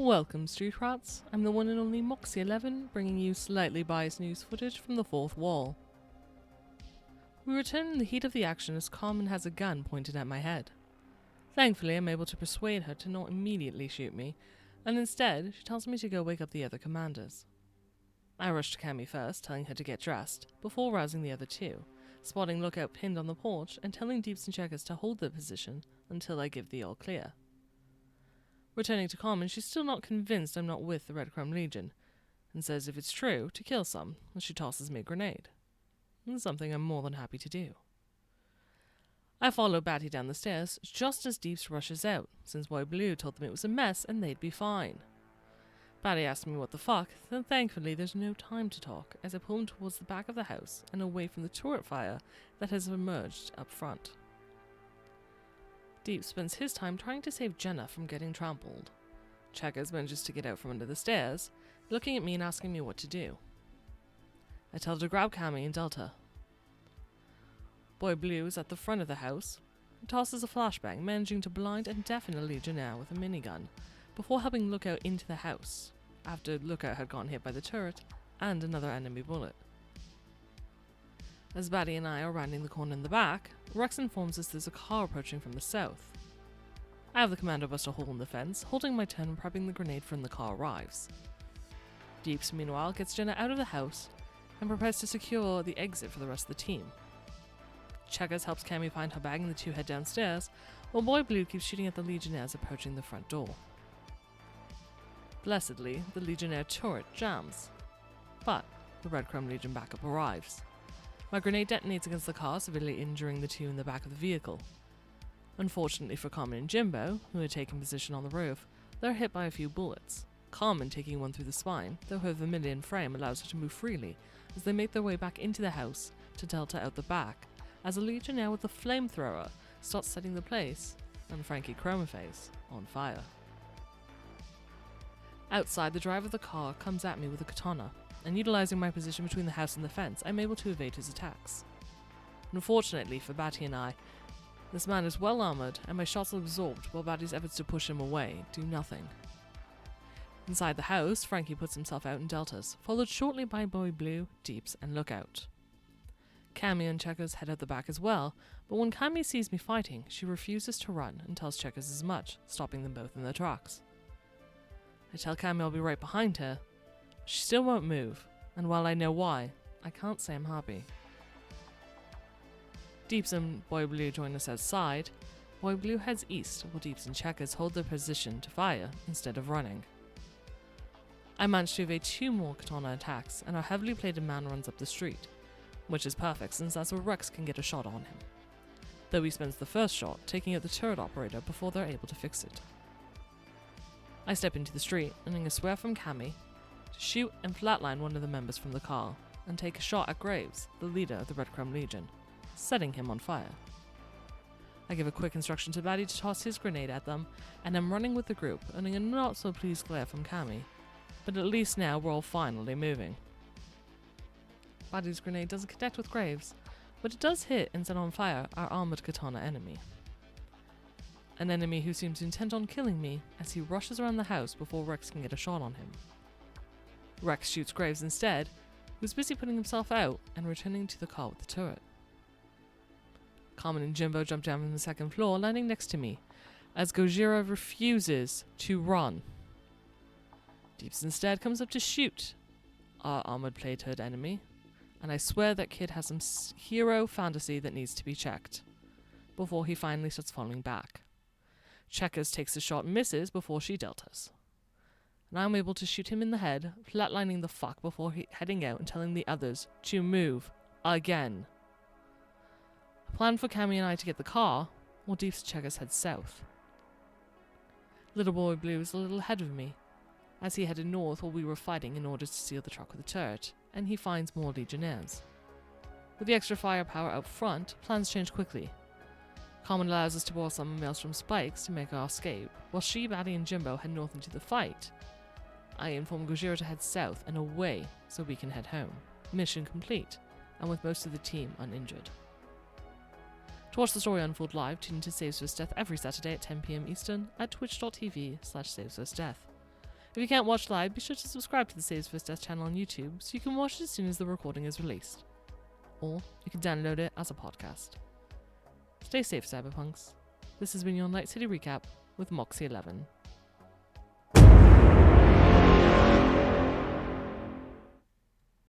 Welcome, Street Rats. I'm the one and only Moxie 11, bringing you slightly biased news footage from the fourth wall. We return in the heat of the action as Carmen has a gun pointed at my head. Thankfully, I'm able to persuade her to not immediately shoot me, and instead, she tells me to go wake up the other commanders. I rush to Cammy first, telling her to get dressed, before rousing the other two, spotting Lookout pinned on the porch and telling Deeps and Checkers to hold their position until I give the all clear. Returning to Carmen, she's still not convinced I'm not with the Red Crumb Legion, and says if it's true, to kill some, as she tosses me a grenade. Something I'm more than happy to do. I follow Batty down the stairs just as Deeps rushes out, since Boy Blue told them it was a mess and they'd be fine. Batty asks me what the fuck, then thankfully there's no time to talk as I pull him towards the back of the house and away from the turret fire that has emerged up front. Deep spends his time trying to save Jenna from getting trampled. Checkers manages to get out from under the stairs, looking at me and asking me what to do. I tell her to grab Cammy and Delta. Boy Blue is at the front of the house and tosses a flashbang, managing to blind and deafen a Legionnaire with a minigun, before helping Lookout into the house, after Lookout had gotten hit by the turret and another enemy bullet. As Batty and I are rounding the corner in the back, Rex informs us there's a car approaching from the south. I have the commander bust a hole in the fence, holding my turn and prepping the grenade for when the car arrives. Deeps, meanwhile, gets Jenna out of the house and prepares to secure the exit for the rest of the team. Checkers helps Cammy find her bag and the two head downstairs, while Boy Blue keeps shooting at the Legionnaires approaching the front door. Blessedly, the Legionnaire turret jams, but the Red Crumb Legion backup arrives. My grenade detonates against the car, severely injuring the two in the back of the vehicle. Unfortunately for Carmen and Jimbo, who had taken position on the roof, they're hit by a few bullets, Carmen taking one through the spine, though her vermilion frame allows her to move freely as they make their way back into the house to Delta out the back, as a Legionnaire with a flamethrower starts setting the place, and Frankie Chromaface, on fire. Outside, the driver of the car comes at me with a katana, and utilizing my position between the house and the fence, I'm able to evade his attacks. Unfortunately for Batty and I, this man is well armoured, and my shots are absorbed while Batty's efforts to push him away do nothing. Inside the house, Frankie puts himself out in deltas, followed shortly by Boy Blue, Deeps, and Lookout. Cammy and Checkers head out the back as well, but when Cammy sees me fighting, she refuses to run and tells Checkers as much, stopping them both in their tracks. I tell Cammy I'll be right behind her. She still won't move, and while I know why, I can't say I'm happy. Deeps and Boy Blue join us outside. Boy Blue heads east, while Deeps and Checkers hold their position to fire instead of running. I manage to evade two more katana attacks, and our heavily plated man runs up the street, which is perfect since that's where Rex can get a shot on him, though he spends the first shot taking out the turret operator before they're able to fix it. I step into the street, earning a swear from Cammy to shoot and flatline one of the members from the car, and take a shot at Graves, the leader of the Red Crumb Legion, setting him on fire. I give a quick instruction to Batty to toss his grenade at them, and I'm running with the group, earning a not so pleased glare from Cammy, but at least now we're all finally moving. Batty's grenade doesn't connect with Graves, but it does hit and set on fire our armoured katana enemy. An enemy who seems intent on killing me as he rushes around the house before Rex can get a shot on him. Rex shoots Graves instead, who's busy putting himself out and returning to the car with the turret. Carmen and Jimbo jump down from the second floor, landing next to me, as Gojira refuses to run. Deeps instead comes up to shoot our armoured plate-hood enemy, and I swear that kid has some hero fantasy that needs to be checked, before he finally starts falling back. Checkers takes a shot and misses before she deltas, and I'm able to shoot him in the head, flatlining the fuck before heading out and telling the others to move again. I plan for Cammy and I to get the car, while Deeps Checkers head south. Little Boy Blue is a little ahead of me, as he headed north while we were fighting in order to steal the truck with the turret, and he finds more Legionnaires. With the extra firepower out front, plans change quickly. Carmen allows us to borrow some Maelstrom spikes to make our escape, while she, Batty, and Jimbo head north into the fight. I inform Gojira to head south and away so we can head home. Mission complete, and with most of the team uninjured. To watch the story unfold live, tune into Saves First Death every Saturday at 10 PM Eastern at twitch.tv/SavesFirstDeath. If you can't watch live, be sure to subscribe to the Saves First Death channel on YouTube so you can watch it as soon as the recording is released. Or you can download it as a podcast. Stay safe, Cyberpunks. This has been your Night City Recap with Moxie 11.